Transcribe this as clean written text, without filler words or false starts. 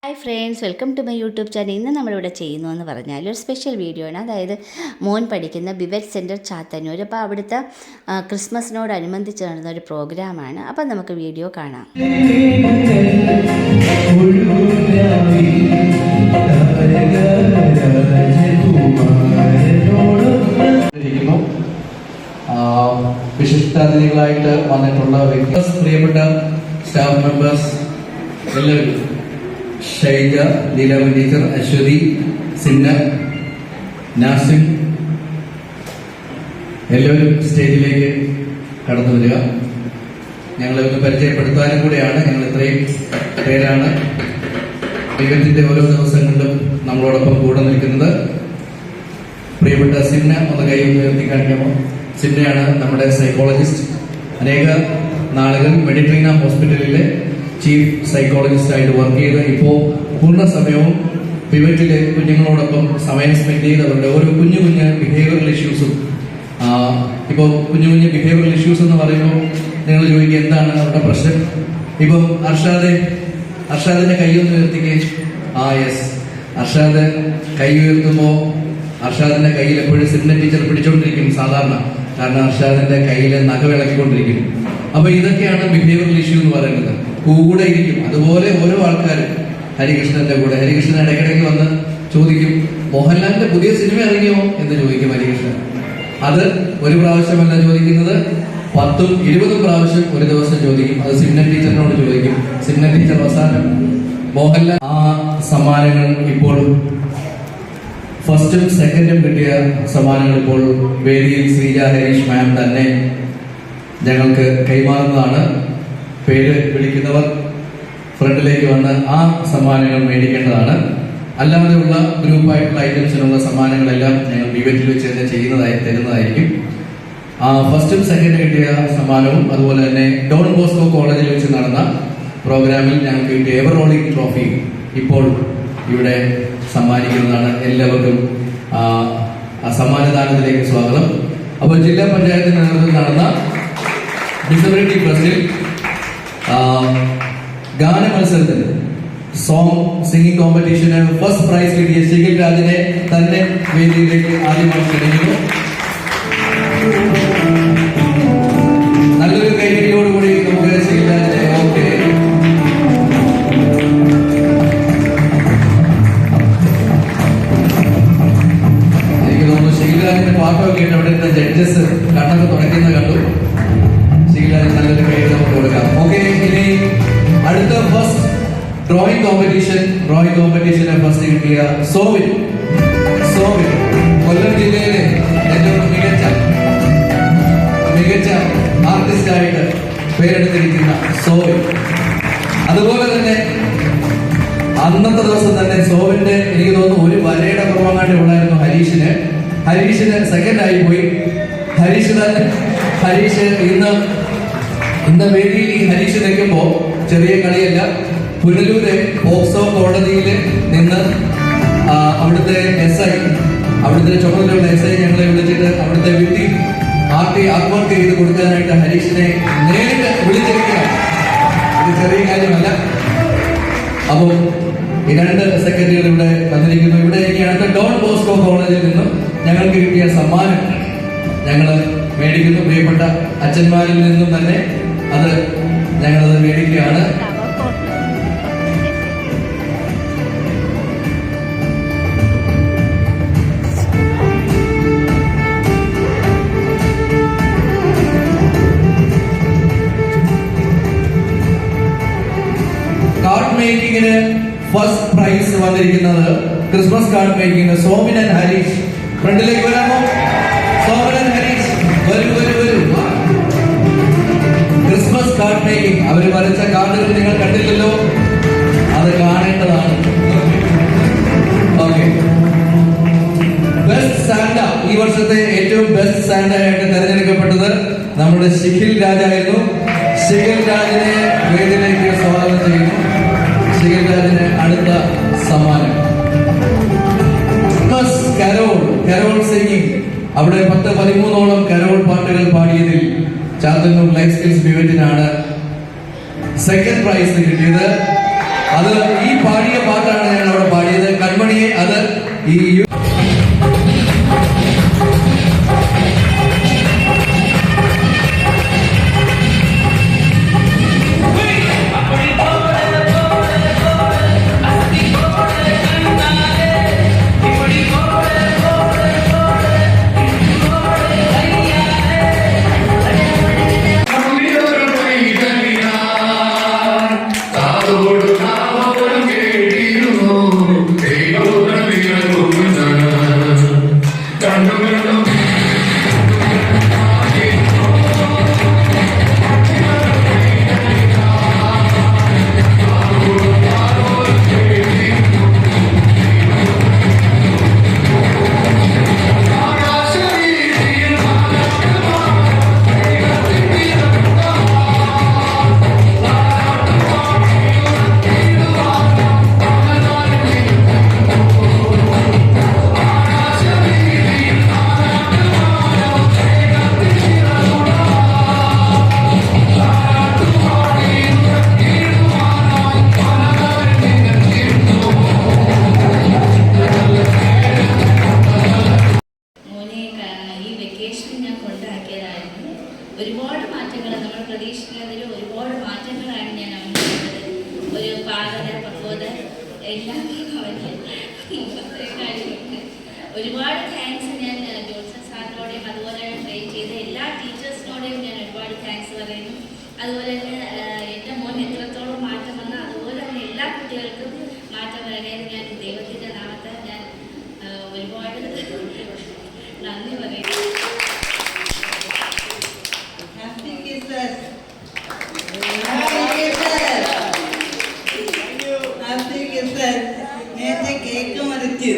Hi friends, welcome to my YouTube channel. ഇന്ന് നമ്മളിവിടെ ചെയ്യുന്നതെന്ന് പറഞ്ഞാൽ ഒരു സ്പെഷ്യൽ വീഡിയോ ആണ്. അതായത് മോൻ പഠിക്കുന്ന ബിവറ്റ് സെൻറ്റർ ചാത്തന്നൂർ. അപ്പോൾ അവിടുത്തെ ക്രിസ്മസിനോടനുബന്ധിച്ച് നടന്ന ഒരു പ്രോഗ്രാമാണ്. അപ്പം നമുക്ക് വീഡിയോ കാണാം. വിശിഷ്ടാതിഥികളായിട്ട് വന്നിട്ടുള്ള പ്രിയപ്പെട്ട സ്റ്റാഫ് മെമ്പേഴ്സ് എല്ലാവരും, ഷൈജ, ലീലാമ ടീച്ചർ, അശ്വതി, സിന്ന, നാസിം, എല്ലാവരും സ്റ്റേജിലേക്ക് കടന്നു വരിക. ഞങ്ങളെ ഒന്ന് പരിചയപ്പെടുത്താനും കൂടെയാണ് ഞങ്ങൾ ഇത്രയും പേരാണ് ദൈവത്തിന്റെ ഓരോ ദിവസങ്ങളിലും നമ്മളോടൊപ്പം കൂടെ നിൽക്കുന്നത്. പ്രിയപ്പെട്ട സിന്ന ഒന്ന് കൈ ഉയർത്തി കാണിക്കാമോ? സിന്നയാണ് നമ്മുടെ സൈക്കോളജിസ്റ്റ്. അനേക നാളുകൾ മെഡിട്രീന ഹോസ്പിറ്റലിലെ ചീഫ് സൈക്കോളജിസ്റ്റ് ആയിട്ട് വർക്ക് ചെയ്ത് ഇപ്പോൾ പൂർണ്ണ സമയവും പിവറ്റിലെ കുഞ്ഞുങ്ങളോടൊപ്പം സമയം സ്പെൻഡ് ചെയ്ത് അവരുടെ ഓരോ കുഞ്ഞു ബിഹേവിയറൽ ഇഷ്യൂസും ഇപ്പോൾ കുഞ്ഞു ബിഹേവിയറൽ ഇഷ്യൂസ് എന്ന് പറയുമ്പോൾ നിങ്ങൾ ചോദിക്കുക എന്താണ് അവരുടെ പ്രശ്നം. ഇപ്പം അർഷാദിന്റെ കൈയൊന്ന് ഉയർത്തിക്കേ. യെസ്, അർഷാദ് കൈ ഉയർത്തുമ്പോൾ അർഷാദിന്റെ കയ്യിൽ എപ്പോഴും സിന്ന ടീച്ചർ പിടിച്ചോണ്ടിരിക്കും സാധാരണ. കാരണം അർഷാദിന്റെ കയ്യിൽ നഖവിളക്കിക്കൊണ്ടിരിക്കും. അപ്പൊ ഇതൊക്കെയാണ് ബിഹേവിയറൽ ഇഷ്യൂ എന്ന് പറയുന്നത്. കൂടെ ഇരിക്കും. അതുപോലെ ഓരോ ആൾക്കാരും ഹരികൃഷ്ണന്റെ കൂടെ, ഹരികൃഷ്ണൻ ഇടയ്ക്കിടയ്ക്ക് വന്ന് ചോദിക്കും, മോഹൻലാലിന്റെ പുതിയ സിനിമ ഇറങ്ങിയോ എന്ന് ചോദിക്കും ഹരികൃഷ്ണൻ. അത് ഒരു പ്രാവശ്യമല്ല ചോദിക്കുന്നത്, 10, 20 പ്രാവശ്യം ഒരു ദിവസം ചോദിക്കും. അത് സിന്ന ടീച്ചറിനോട് ചോദിക്കും. സിന്ന ടീച്ചർ അവസാനം മോഹൻലാൽ ആ സമ്മാനങ്ങൾ ഇപ്പോൾ ഫസ്റ്റും സെക്കൻഡും കിട്ടിയ സമ്മാനങ്ങൾ ഇപ്പോൾ വേദിയിൽ ശ്രീജ ഹരീഷ് മാം തന്നെ ഞങ്ങൾക്ക് കൈമാറുന്നതാണ്. പേര് വിളിക്കുന്നവർ ഫ്രണ്ടിലേക്ക് വന്ന് ആ സമ്മാനങ്ങൾ മേടിക്കേണ്ടതാണ്. അല്ലാതെയുള്ള ഗ്രൂപ്പായിട്ടുള്ള ഐറ്റംസിനുള്ള സമ്മാനങ്ങളെല്ലാം ഞങ്ങൾ ബിവറ്റിൽ വെച്ച് തന്നെ തരുന്നതായിരിക്കും. ഫസ്റ്റും സെക്കൻഡും കിട്ടിയ സമ്മാനവും അതുപോലെ തന്നെ ഡോൺ ബോസ്കോ കോളേജിൽ വെച്ച് നടന്ന പ്രോഗ്രാമിൽ ഞങ്ങൾക്ക് കിട്ടിയ എവർ റോളിംഗ് ട്രോഫി ഇപ്പോൾ ഇവിടെ സമ്മാനിക്കുന്നതാണ്. എല്ലാവർക്കും സമ്മാനദാനത്തിലേക്ക് സ്വാഗതം. അപ്പോൾ ജില്ലാ പഞ്ചായത്തിന്റെ നേതൃത്വത്തിൽ നടന്ന ഡിസബിലിറ്റി ഫെസ്റ്റിൽ ഗാന മത്സരത്തിന് സോങ് സിംഗിംഗ് കോമ്പറ്റീഷന് ഫസ്റ്റ് പ്രൈസ് കിട്ടിയ ശിഖിൽ രാജിനെ തന്നെ വേദിയിലേക്ക് ആദ്യമായി ക്ഷണിക്കുന്നു. നല്ലൊരു കൈയടിയോടുകൂടി നമുക്ക് ശിഖിൽ രാജിനെ എനിക്ക് തോന്നുന്നു ശിഖിൽ രാജിന്റെ പാട്ടൊക്കെ ഉണ്ട്. അവിടെ ഇരുന്ന ജഡ്ജസ് കണ്ണൊക്കെ തുറയ്ക്കുന്ന കണ്ടു. നല്ലൊരു പേര് നമുക്ക് കൊടുക്കാം. ഓക്കെ, ഇനി അടുത്ത ഫസ്റ്റ് ഡ്രോയിങ് കോമ്പറ്റീഷന് ഫസ്റ്റ് കിട്ടിയ സോവിൻ കൊല്ലം ജില്ലയിലെ ഏറ്റവും മികച്ച ആർട്ടിസ്റ്റ് ആയിട്ട് പേരെടുത്തിരിക്കുന്ന സോവിൻ. അതുപോലെ തന്നെ അന്നത്തെ ദിവസം തന്നെ സോവിന്റെ എനിക്ക് തോന്നുന്നു ഒരു വരയുടെ കുറവങ്ങാണ്ട് ഉള്ളായിരുന്നു ഹരീഷിന് സെക്കൻഡ് ആയി പോയി. ഹരീഷ് ഇന്ന് വേദിയിൽ ഈ ഹരീഷ് നിൽക്കുമ്പോ ചെറിയ കളിയല്ല. പുനലൂര് പോക്സോ കോടതിയിൽ നിന്ന് അവിടുത്തെ ചുമതലയുള്ള SI ഞങ്ങളെ വിളിച്ചിട്ട് അവിടുത്തെ വ്യക്തി ആത്മഹത്യ ചെയ്ത് കൊടുക്കാനായിട്ട് ഹരീഷിനെ നേരിട്ട് വിളിച്ചിരിക്കുകയാണ്. ഇത് ചെറിയ കാര്യമല്ല. അപ്പോൾ ഈ 2 സെക്രട്ടറികൾ ഇവിടെ വന്നിരിക്കുന്നു. ഇവിടെ ഇനി അടുത്ത ഡോൺ ബോസ്കോ കോളേജിൽ നിന്നും ഞങ്ങൾക്ക് കിട്ടിയ സമ്മാനം ഞങ്ങൾ മേടിക്കുന്നു. പ്രിയപ്പെട്ട അച്ഛന്മാരിൽ നിന്നും തന്നെ ഞങ്ങളത് മേടിക്കുകയാണ്. കാർഡ് മേക്കിങ്ങിന് ഫസ്റ്റ് പ്രൈസ് വന്നിരിക്കുന്നത് Christmas card മേക്കിങ്ങിന് Somin and Harish. ഫ്രണ്ടിലേക്ക് വരാമോ? സോമിൻ ആൻഡ് ഹരീഷ് വരൂ. Christmas card making. അവർ വരച്ച കാർഡുകൾ നിങ്ങൾ കണ്ടില്ലല്ലോ, അത് കാണേണ്ടതാണ്. ഓക്കെ, ബെസ്റ്റ് സാന്റ, ഈ വർഷത്തെ ഏറ്റവും ബെസ്റ്റ് സാന്റ ആയിട്ട് തെരഞ്ഞെടുക്കപ്പെട്ടത് നമ്മുടെ ശിഖിൽ രാജായിരുന്നു. ശിഖിൽ രാജിനെ വേദിയിലേക്ക് സ്വാഗതം ചെയ്യുന്നു. ശിഖിൽ രാജിന് അടുത്ത സമ്മാനം കരോൾ സിംഗിങ്. അവിടെ 10-13ഓളം കരോൾ പാട്ടുകൾ പാടിയതിൽ ചാത്തന്നൂർ ലൈഫ് സ്കിൽസ് ബിവറ്റിനാണ് സെക്കൻഡ് പ്രൈസ് കിട്ടിയത്. അത് ഈ പാടിയ പാട്ട് എല്ലാം കാര്യമുണ്ട്. ഒരുപാട് താങ്ക്സ് ഞാൻ ജോൺസൺ സാറിനോടെയും അതുപോലെ ട്രെയിൻ ചെയ്ത എല്ലാ ടീച്ചേഴ്സിനോടെയും ഞാൻ ഒരുപാട് താങ്ക്സ് പറയുന്നു. അതുപോലെ തന്നെ എൻ്റെ മോൻ എത്രത്തോളം മാറ്റം വന്നാൽ അതുപോലെ തന്നെ എല്ലാ കുട്ടികൾക്കും മാറ്റം വരണേന്ന് ഞാൻ ദൈവത്തിൻ്റെ നാമത്തെ ഞാൻ ഒരുപാട് നന്ദി പറയുന്നു. നേരത്തെ കേക്ക് മറിച്ച്